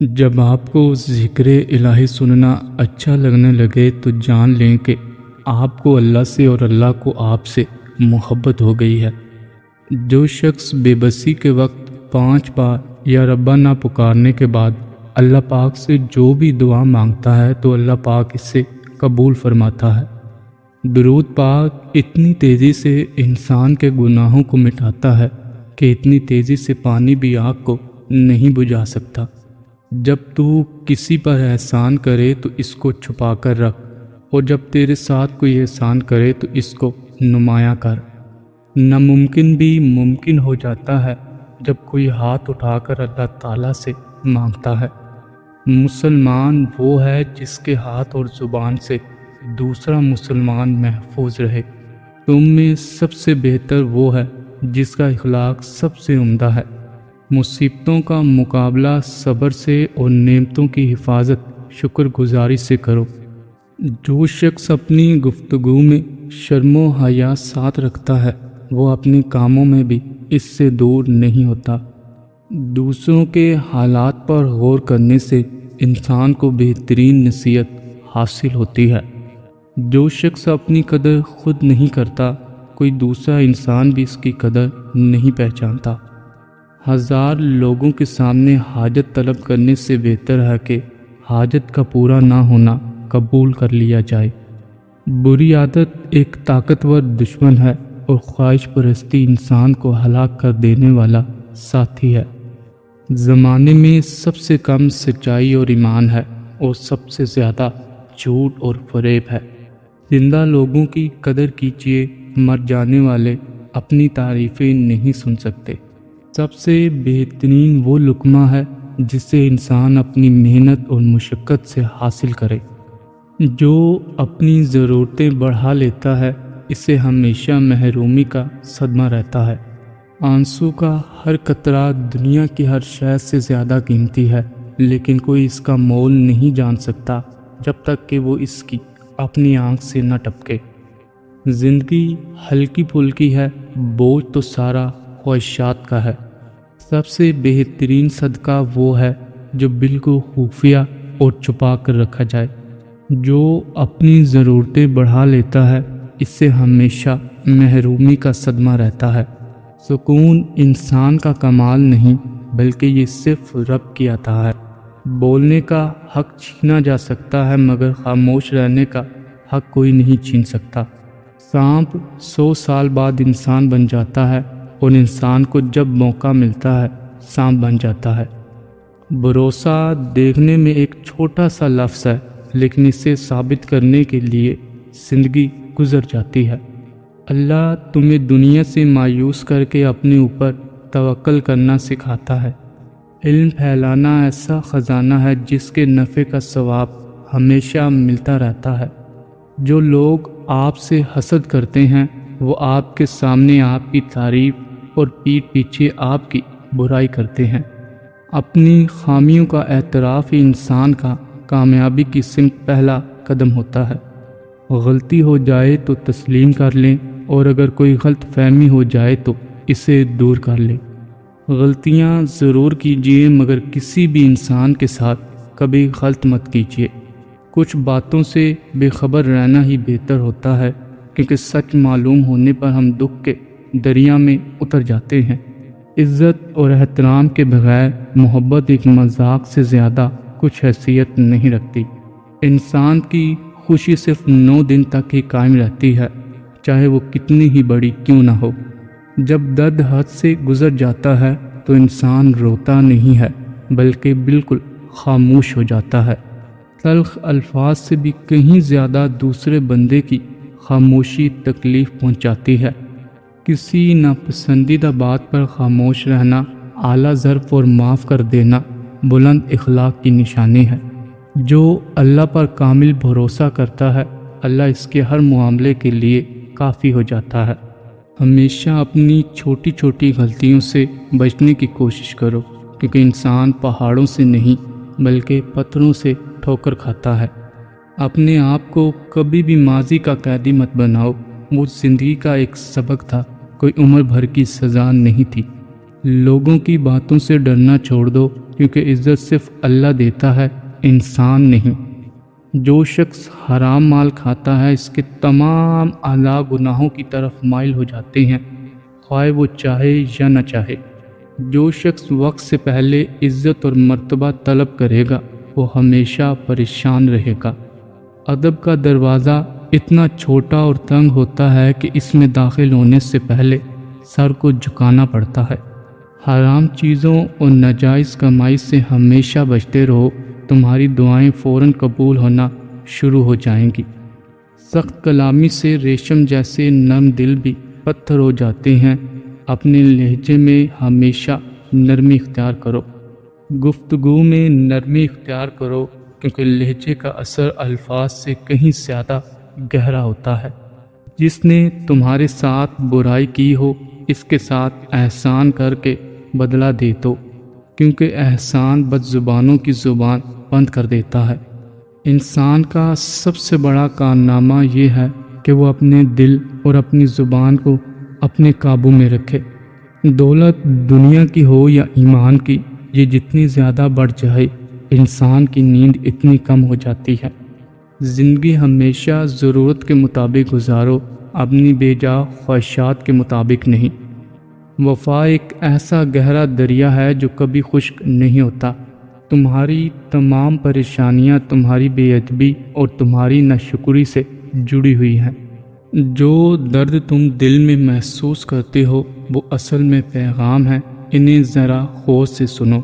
جب آپ کو ذکر الہی سننا اچھا لگنے لگے تو جان لیں کہ آپ کو اللہ سے اور اللہ کو آپ سے محبت ہو گئی ہے۔ جو شخص بے بسی کے وقت 5 بار یا ربا نہ پکارنے کے بعد اللہ پاک سے جو بھی دعا مانگتا ہے تو اللہ پاک اس سے قبول فرماتا ہے۔ درود پاک اتنی تیزی سے انسان کے گناہوں کو مٹاتا ہے کہ اتنی تیزی سے پانی بھی آگ کو نہیں بجھا سکتا۔ جب تو کسی پر احسان کرے تو اس کو چھپا کر رکھ، اور جب تیرے ساتھ کوئی احسان کرے تو اس کو نمایاں کر۔ ناممکن بھی ممکن ہو جاتا ہے جب کوئی ہاتھ اٹھا کر اللہ تعالیٰ سے مانگتا ہے۔ مسلمان وہ ہے جس کے ہاتھ اور زبان سے دوسرا مسلمان محفوظ رہے۔ تم میں سب سے بہتر وہ ہے جس کا اخلاق سب سے عمدہ ہے۔ مصیبتوں کا مقابلہ صبر سے اور نعمتوں کی حفاظت شکر گزاری سے کرو۔ جو شخص اپنی گفتگو میں شرم و حیا ساتھ رکھتا ہے وہ اپنے کاموں میں بھی اس سے دور نہیں ہوتا۔ دوسروں کے حالات پر غور کرنے سے انسان کو بہترین نصیحت حاصل ہوتی ہے۔ جو شخص اپنی قدر خود نہیں کرتا کوئی دوسرا انسان بھی اس کی قدر نہیں پہچانتا۔ 1000 لوگوں کے سامنے حاجت طلب کرنے سے بہتر ہے کہ حاجت کا پورا نہ ہونا قبول کر لیا جائے۔ بری عادت ایک طاقتور دشمن ہے اور خواہش پرستی انسان کو ہلاک کر دینے والا ساتھی ہے۔ زمانے میں سب سے کم سچائی اور ایمان ہے اور سب سے زیادہ جھوٹ اور فریب ہے۔ زندہ لوگوں کی قدر کیجیے، مر جانے والے اپنی تعریفیں نہیں سن سکتے۔ سب سے بہترین وہ لقمہ ہے جسے انسان اپنی محنت اور مشقت سے حاصل کرے۔ جو اپنی ضرورتیں بڑھا لیتا ہے اسے ہمیشہ محرومی کا صدمہ رہتا ہے۔ آنسو کا ہر قطرہ دنیا کی ہر شے سے زیادہ قیمتی ہے، لیکن کوئی اس کا مول نہیں جان سکتا جب تک کہ وہ اس کی اپنی آنکھ سے نہ ٹپکے۔ زندگی ہلکی پھلکی ہے، بوجھ تو سارا خواہشات کا ہے۔ سب سے بہترین صدقہ وہ ہے جو بالکل خفیہ اور چھپا کر رکھا جائے۔ جو اپنی ضرورتیں بڑھا لیتا ہے اس سے ہمیشہ محرومی کا صدمہ رہتا ہے۔ سکون انسان کا کمال نہیں بلکہ یہ صرف رب کی عطا ہے۔ بولنے کا حق چھینا جا سکتا ہے مگر خاموش رہنے کا حق کوئی نہیں چھین سکتا۔ سانپ 100 سال بعد انسان بن جاتا ہے اور انسان کو جب موقع ملتا ہے سانپ بن جاتا ہے۔ بھروسہ دیکھنے میں ایک چھوٹا سا لفظ ہے لیکن اسے ثابت کرنے کے لیے زندگی گزر جاتی ہے۔ اللہ تمہیں دنیا سے مایوس کر کے اپنے اوپر توکل کرنا سکھاتا ہے۔ علم پھیلانا ایسا خزانہ ہے جس کے نفع کا ثواب ہمیشہ ملتا رہتا ہے۔ جو لوگ آپ سے حسد کرتے ہیں وہ آپ کے سامنے آپ کی تعریف اور پیٹھ پیچھے آپ کی برائی کرتے ہیں۔ اپنی خامیوں کا اعتراف ہی انسان کا کامیابی کی سمت پہلا قدم ہوتا ہے۔ غلطی ہو جائے تو تسلیم کر لیں اور اگر کوئی غلط فہمی ہو جائے تو اسے دور کر لیں۔ غلطیاں ضرور کیجیے مگر کسی بھی انسان کے ساتھ کبھی غلط مت کیجیے۔ کچھ باتوں سے بے خبر رہنا ہی بہتر ہوتا ہے کیونکہ سچ معلوم ہونے پر ہم دکھ کے دریا میں اتر جاتے ہیں۔ عزت اور احترام کے بغیر محبت ایک مذاق سے زیادہ کچھ حیثیت نہیں رکھتی۔ انسان کی خوشی صرف 9 دن تک ہی قائم رہتی ہے، چاہے وہ کتنی ہی بڑی کیوں نہ ہو۔ جب درد حد سے گزر جاتا ہے تو انسان روتا نہیں ہے بلکہ بالکل خاموش ہو جاتا ہے۔ تلخ الفاظ سے بھی کہیں زیادہ دوسرے بندے کی خاموشی تکلیف پہنچاتی ہے۔ کسی ناپسندیدہ بات پر خاموش رہنا اعلیٰ ظرف اور معاف کر دینا بلند اخلاق کی نشانی ہے۔ جو اللہ پر کامل بھروسہ کرتا ہے اللہ اس کے ہر معاملے کے لیے کافی ہو جاتا ہے۔ ہمیشہ اپنی چھوٹی چھوٹی غلطیوں سے بچنے کی کوشش کرو کیونکہ انسان پہاڑوں سے نہیں بلکہ پتھروں سے ٹھوکر کھاتا ہے۔ اپنے آپ کو کبھی بھی ماضی کا قیدی مت بناؤ، وہ زندگی کا ایک سبق تھا، کوئی عمر بھر کی سزا نہیں تھی۔ لوگوں کی باتوں سے ڈرنا چھوڑ دو، کیونکہ عزت صرف اللہ دیتا ہے، انسان نہیں۔ جو شخص حرام مال کھاتا ہے اس کے تمام اعلیٰ گناہوں کی طرف مائل ہو جاتے ہیں، خواہ وہ چاہے یا نہ چاہے۔ جو شخص وقت سے پہلے عزت اور مرتبہ طلب کرے گا وہ ہمیشہ پریشان رہے گا۔ ادب کا دروازہ اتنا چھوٹا اور تنگ ہوتا ہے کہ اس میں داخل ہونے سے پہلے سر کو جھکانا پڑتا ہے۔ حرام چیزوں اور ناجائز کمائی سے ہمیشہ بچتے رہو، تمہاری دعائیں فوراً قبول ہونا شروع ہو جائیں گی۔ سخت کلامی سے ریشم جیسے نرم دل بھی پتھر ہو جاتے ہیں۔ اپنے لہجے میں ہمیشہ نرمی اختیار کرو، گفتگو میں نرمی اختیار کرو، کیونکہ لہجے کا اثر الفاظ سے کہیں زیادہ گہرا ہوتا ہے۔ جس نے تمہارے ساتھ برائی کی ہو اس کے ساتھ احسان کر کے بدلہ دے دو، کیونکہ احسان بد زبانوں کی زبان بند کر دیتا ہے۔ انسان کا سب سے بڑا کارنامہ یہ ہے کہ وہ اپنے دل اور اپنی زبان کو اپنے قابو میں رکھے۔ دولت دنیا کی ہو یا ایمان کی، یہ جتنی زیادہ بڑھ جائے انسان کی نیند اتنی کم ہو جاتی ہے۔ زندگی ہمیشہ ضرورت کے مطابق گزارو، اپنی بے جا خواہشات کے مطابق نہیں۔ وفا ایک ایسا گہرا دریا ہے جو کبھی خشک نہیں ہوتا۔ تمہاری تمام پریشانیاں تمہاری بے ادبی اور تمہاری ناشکری سے جڑی ہوئی ہیں۔ جو درد تم دل میں محسوس کرتے ہو وہ اصل میں پیغام ہے، انہیں ذرا غور سے سنو۔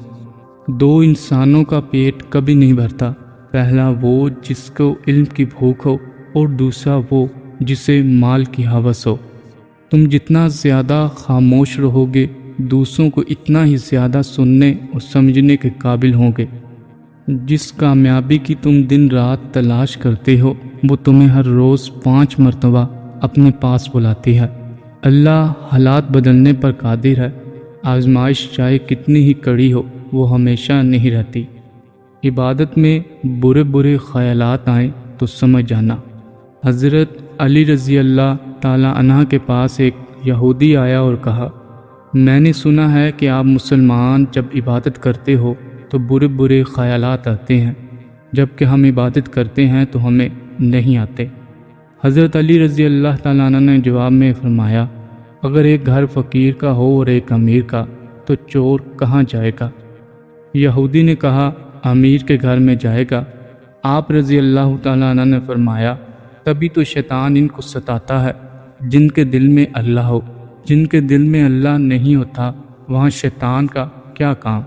دو انسانوں کا پیٹ کبھی نہیں بھرتا، پہلا وہ جس کو علم کی بھوک ہو اور دوسرا وہ جسے مال کی ہوس ہو۔ تم جتنا زیادہ خاموش رہو گے دوسروں کو اتنا ہی زیادہ سننے اور سمجھنے کے قابل ہوں گے۔ جس کامیابی کی تم دن رات تلاش کرتے ہو وہ تمہیں ہر روز 5 مرتبہ اپنے پاس بلاتی ہے۔ اللہ حالات بدلنے پر قادر ہے، آزمائش چاہے کتنی ہی کڑی ہو وہ ہمیشہ نہیں رہتی۔ عبادت میں برے برے خیالات آئیں تو سمجھ جانا۔ حضرت علی رضی اللہ تعالی عنہ کے پاس ایک یہودی آیا اور کہا، میں نے سنا ہے کہ آپ مسلمان جب عبادت کرتے ہو تو برے برے خیالات آتے ہیں، جب کہ ہم عبادت کرتے ہیں تو ہمیں نہیں آتے۔ حضرت علی رضی اللہ تعالیٰ عنہ نے جواب میں فرمایا، اگر ایک گھر فقیر کا ہو اور ایک امیر کا تو چور کہاں جائے گا؟ یہودی نے کہا، امیر کے گھر میں جائے گا۔ آپ رضی اللہ تعالیٰ عنہ نے فرمایا، تبھی تو شیطان ان کو ستاتا ہے جن کے دل میں اللہ ہو، جن کے دل میں اللہ نہیں ہوتا وہاں شیطان کا کیا کام؟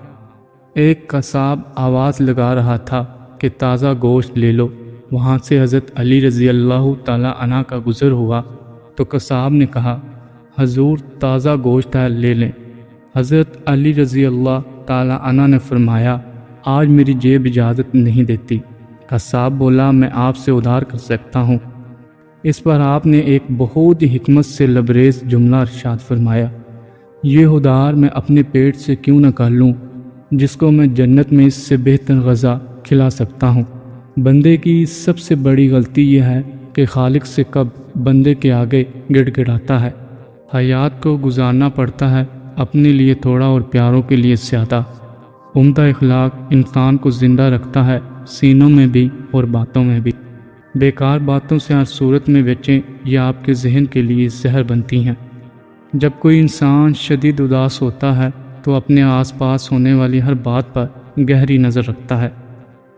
ایک قصاب آواز لگا رہا تھا کہ تازہ گوشت لے لو۔ وہاں سے حضرت علی رضی اللہ تعالیٰ عنہ کا گزر ہوا تو قصاب نے کہا، حضور تازہ گوشت ہے، لے لیں۔ حضرت علی رضی اللہ تعالیٰ عنہ نے فرمایا، آج میری جیب اجازت نہیں دیتی۔ قصاب بولا، میں آپ سے ادھار کر سکتا ہوں۔ اس پر آپ نے ایک بہت ہی حکمت سے لبریز جملہ ارشاد فرمایا، یہ ادھار میں اپنے پیٹ سے کیوں نہ کر لوں جس کو میں جنت میں اس سے بہتر غذا کھلا سکتا ہوں۔ بندے کی سب سے بڑی غلطی یہ ہے کہ خالق سے کب بندے کے آگے گڑ گڑاتا ہے۔ حیات کو گزارنا پڑتا ہے اپنے لیے تھوڑا اور پیاروں کے لیے زیادہ۔ عمدہ اخلاق انسان کو زندہ رکھتا ہے، سینوں میں بھی اور باتوں میں بھی۔ بیکار باتوں سے ہر صورت میں بچیں، یہ آپ کے ذہن کے لیے زہر بنتی ہیں۔ جب کوئی انسان شدید اداس ہوتا ہے تو اپنے آس پاس ہونے والی ہر بات پر گہری نظر رکھتا ہے۔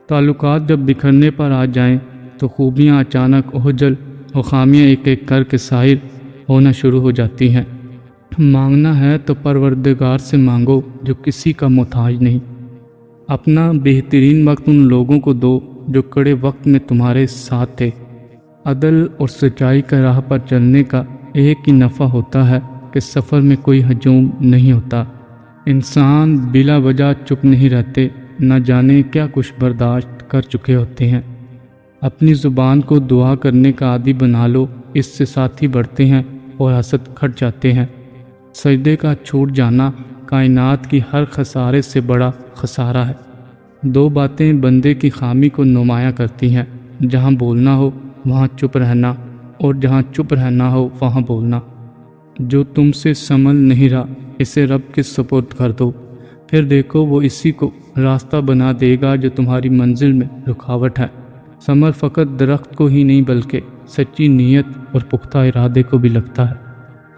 تعلقات جب بکھرنے پر آ جائیں تو خوبیاں اچانک اوجھل اور خامیاں ایک ایک کر کے ظاہر ہونا شروع ہو جاتی ہیں۔ مانگنا ہے تو پروردگار سے مانگو جو کسی کا محتاج نہیں۔ اپنا بہترین وقت ان لوگوں کو دو جو کڑے وقت میں تمہارے ساتھ تھے۔ عدل اور سچائی کا راہ پر چلنے کا ایک ہی نفع ہوتا ہے کہ سفر میں کوئی ہجوم نہیں ہوتا۔ انسان بلا وجہ چپ نہیں رہتے، نہ جانے کیا کچھ برداشت کر چکے ہوتے ہیں۔ اپنی زبان کو دعا کرنے کا عادی بنا لو، اس سے ساتھی بڑھتے ہیں اور حسد کھٹ جاتے ہیں۔ سجدے کا چھوٹ جانا کائنات کی ہر خسارے سے بڑا خسارہ ہے۔ دو باتیں بندے کی خامی کو نمایاں کرتی ہیں، جہاں بولنا ہو وہاں چپ رہنا، اور جہاں چپ رہنا ہو وہاں بولنا۔ جو تم سے سنبھل نہیں رہا اسے رب کے سپرد کر دو، پھر دیکھو وہ اسی کو راستہ بنا دے گا جو تمہاری منزل میں رکاوٹ ہے۔ ثمر فقط درخت کو ہی نہیں بلکہ سچی نیت اور پختہ ارادے کو بھی لگتا ہے۔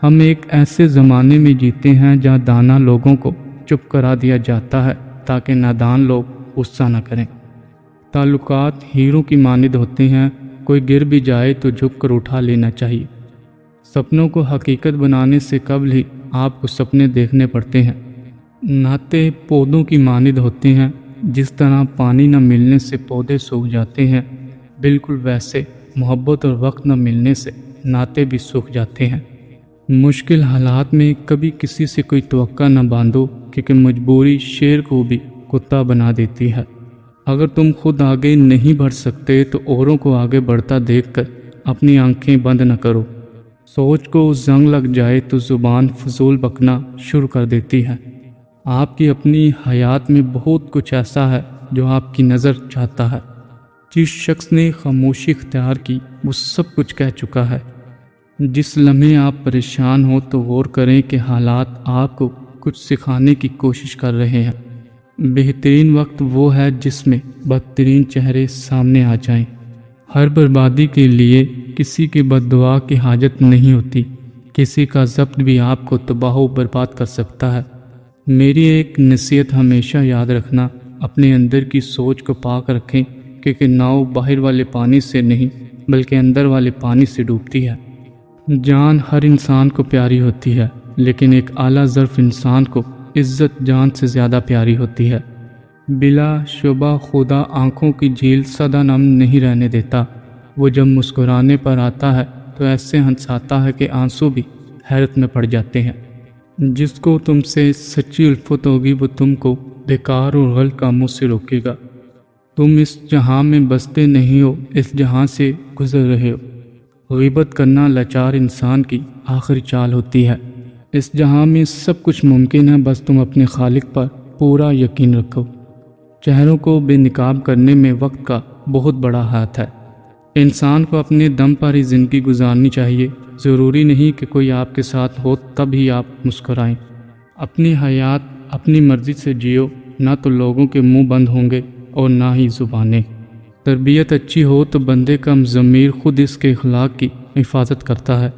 ہم ایک ایسے زمانے میں جیتے ہیں جہاں دانا لوگوں کو چپ کرا دیا جاتا ہے تاکہ نادان لوگ غصہ نہ کریں۔ تعلقات ہیروں کی مانند ہوتے ہیں، کوئی گر بھی جائے تو جھک کر اٹھا لینا چاہیے۔ سپنوں کو حقیقت بنانے سے قبل ہی آپ کو سپنے دیکھنے پڑتے ہیں۔ ناطے پودوں کی مانند ہوتے ہیں، جس طرح پانی نہ ملنے سے پودے سوکھ جاتے ہیں، بالکل ویسے محبت اور وقت نہ ملنے سے ناطے بھی سوکھ جاتے ہیں۔ مشکل حالات میں کبھی کسی سے کوئی توقع نہ باندھو، کیونکہ مجبوری شیر کو بھی کتا بنا دیتی ہے۔ اگر تم خود آگے نہیں بڑھ سکتے تو اوروں کو آگے بڑھتا دیکھ کر اپنی آنکھیں بند نہ کرو۔ سوچ کو زنگ لگ جائے تو زبان فضول بکنا شروع کر دیتی ہے۔ آپ کی اپنی حیات میں بہت کچھ ایسا ہے جو آپ کی نظر چاہتا ہے۔ جس شخص نے خاموشی اختیار کی وہ سب کچھ کہہ چکا ہے۔ جس لمحے آپ پریشان ہو تو غور کریں کہ حالات آپ کو کچھ سکھانے کی کوشش کر رہے ہیں۔ بہترین وقت وہ ہے جس میں بدترین چہرے سامنے آ جائیں۔ ہر بربادی کے لیے کسی کی بد دعا کی حاجت نہیں ہوتی۔ کسی کا ضبط بھی آپ کو تباہ و برباد کر سکتا ہے۔ میری ایک نصیحت ہمیشہ یاد رکھنا، اپنے اندر کی سوچ کو پاک رکھیں، کیونکہ ناؤ باہر والے پانی سے نہیں بلکہ اندر والے پانی سے ڈوبتی ہے۔ جان ہر انسان کو پیاری ہوتی ہے، لیکن ایک اعلیٰ ظرف انسان کو عزت جان سے زیادہ پیاری ہوتی ہے۔ بلا شبہ خدا آنکھوں کی جھیل سدا نم نہیں رہنے دیتا۔ وہ جب مسکرانے پر آتا ہے تو ایسے ہنساتا ہے کہ آنسو بھی حیرت میں پڑ جاتے ہیں۔ جس کو تم سے سچی الفت ہوگی وہ تم کو بیکار اور غلط کاموں سے روکے گا۔ تم اس جہاں میں بستے نہیں ہو، اس جہاں سے گزر رہے ہو۔ غیبت کرنا لاچار انسان کی آخری چال ہوتی ہے۔ اس جہاں میں سب کچھ ممکن ہے، بس تم اپنے خالق پر پورا یقین رکھو۔ چہروں کو بے نقاب کرنے میں وقت کا بہت بڑا ہاتھ ہے۔ انسان کو اپنے دم پر ہی زندگی گزارنی چاہیے۔ ضروری نہیں کہ کوئی آپ کے ساتھ ہو تب ہی آپ مسکرائیں۔ اپنی حیات اپنی مرضی سے جیو، نہ تو لوگوں کے منہ بند ہوں گے اور نہ ہی زبانیں۔ تربیت اچھی ہو تو بندے کا ضمیر خود اس کے اخلاق کی حفاظت کرتا ہے۔